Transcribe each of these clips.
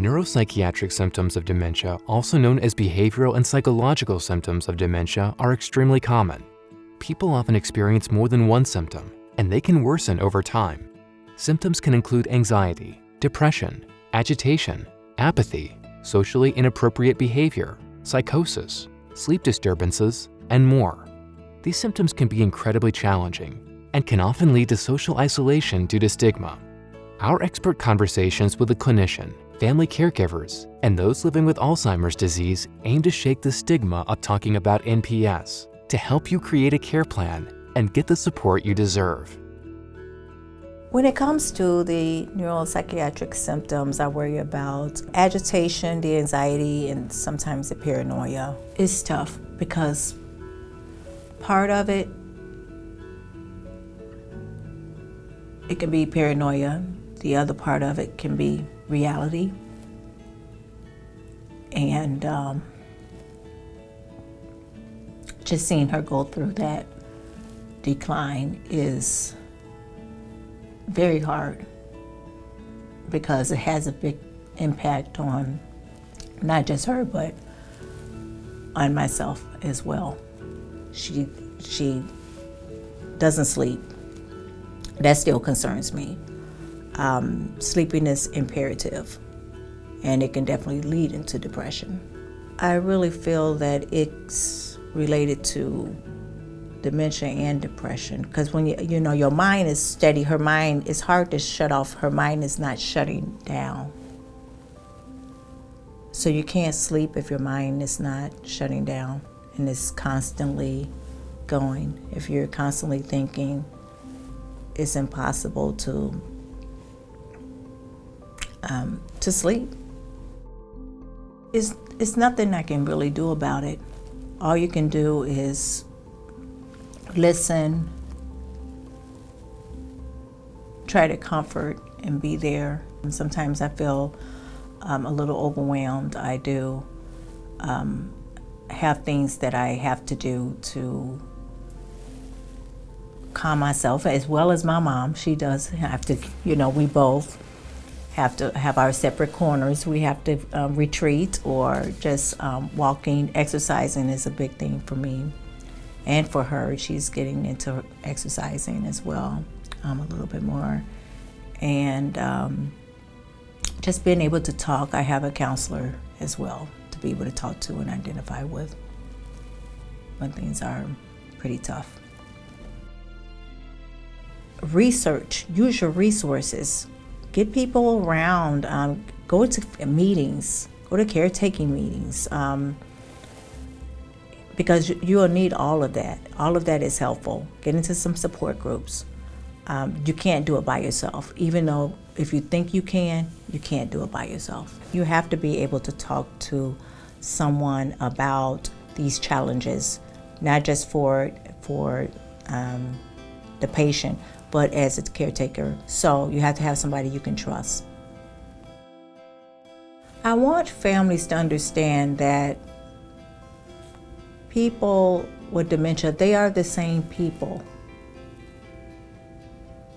Neuropsychiatric symptoms of dementia, also known as behavioral and psychological symptoms of dementia, are extremely common. People often experience more than one symptom, and they can worsen over time. Symptoms can include anxiety, depression, agitation, apathy, socially inappropriate behavior, psychosis, sleep disturbances, and more. These symptoms can be incredibly challenging and can often lead to social isolation due to stigma. Our expert conversations with a clinician, family caregivers, and those living with Alzheimer's disease aim to shake the stigma of talking about NPS to help you create a care plan and get the support you deserve. When it comes to the neuropsychiatric symptoms, I worry about agitation, the anxiety, and sometimes the paranoia. It's tough because part of it can be paranoia. The other part of it can be reality. And just seeing her go through that decline is very hard because it has a big impact on not just her, but on myself as well. She doesn't sleep. That still concerns me. Sleepiness imperative, and it can definitely lead into depression. I really feel that it's related to dementia and depression, because when you know your mind is steady, her mind is hard to shut off. Her mind is not shutting down. So you can't sleep if your mind is not shutting down and it's constantly going. If you're constantly thinking, it's impossible to sleep. It's nothing I can really do about it. All you can do is listen, try to comfort and be there. And sometimes I feel a little overwhelmed. I do have things that I have to do to calm myself, as well as my mom. She does have to, we both have to have our separate corners. We have to retreat, or just walking, exercising is a big thing for me. And for her, she's getting into exercising as well, a little bit more. And just being able to talk. I have a counselor as well to be able to talk to and identify with when things are pretty tough. Research, use your resources. Get people around, go to meetings, go to caretaking meetings, because you'll need all of that. All of that is helpful. Get into some support groups. You can't do it by yourself. Even though if you think you can't do it by yourself. You have to be able to talk to someone about these challenges, not just for the patient, but as a caretaker. So you have to have somebody you can trust. I want families to understand that people with dementia, they are the same people.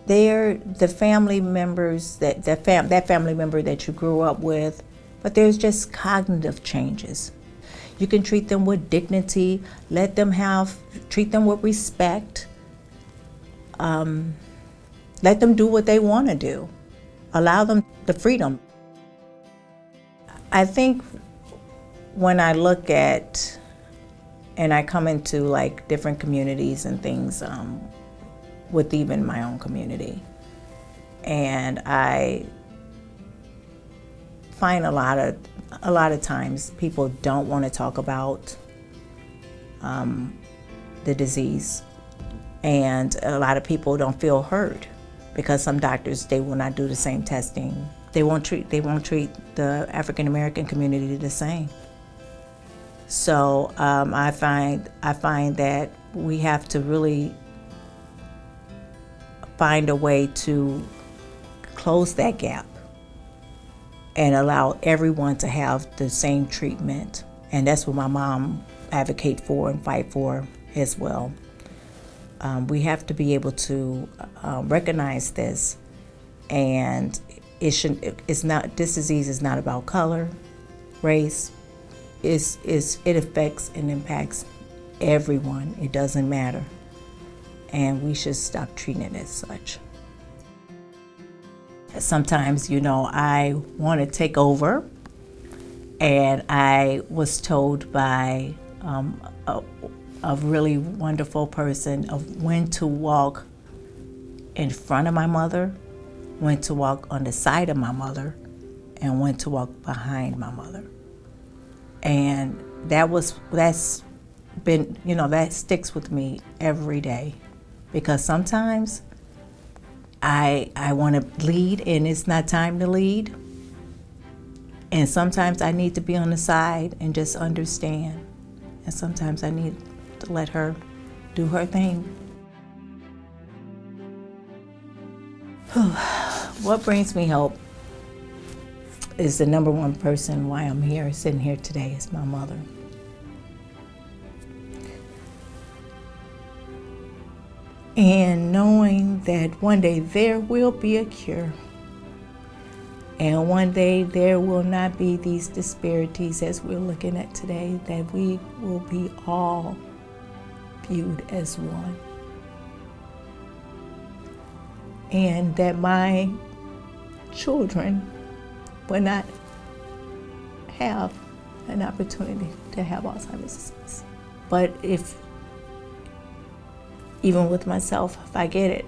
They're the family members, that family member that you grew up with, but there's just cognitive changes. You can treat them with dignity, treat them with respect, let them do what they want to do. Allow them the freedom. I think when I look at, and I come into like different communities and things, with even my own community, and I find a lot of times people don't want to talk about the disease, and a lot of people don't feel heard because some doctors, they will not do the same testing. They won't treat the African American community the same. So I find that we have to really find a way to close that gap and allow everyone to have the same treatment. And that's what my mom advocates for and fight for as well. We have to be able to recognize this and It's not. This disease is not about color, race. It affects and impacts everyone. It doesn't matter, and we should stop treating it as such. Sometimes, I want to take over, and I was told by a really wonderful person of when to walk in front of my mother, when to walk on the side of my mother, and when to walk behind my mother. And that's been, that sticks with me every day, because sometimes I want to lead and it's not time to lead. And sometimes I need to be on the side and just understand. And sometimes I need to let her do her thing. What brings me hope is the number one person why I'm here, sitting here today, is my mother. And knowing that one day there will be a cure. And one day there will not be these disparities as we're looking at today, that we will be all viewed as one. And that my children will not have an opportunity to have Alzheimer's disease. But even with myself, if I get it,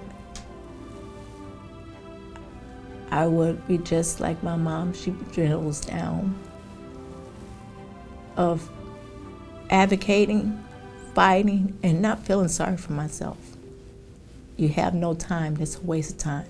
I would be just like my mom. She drills down of advocating, fighting, and not feeling sorry for myself. You have no time. It's a waste of time.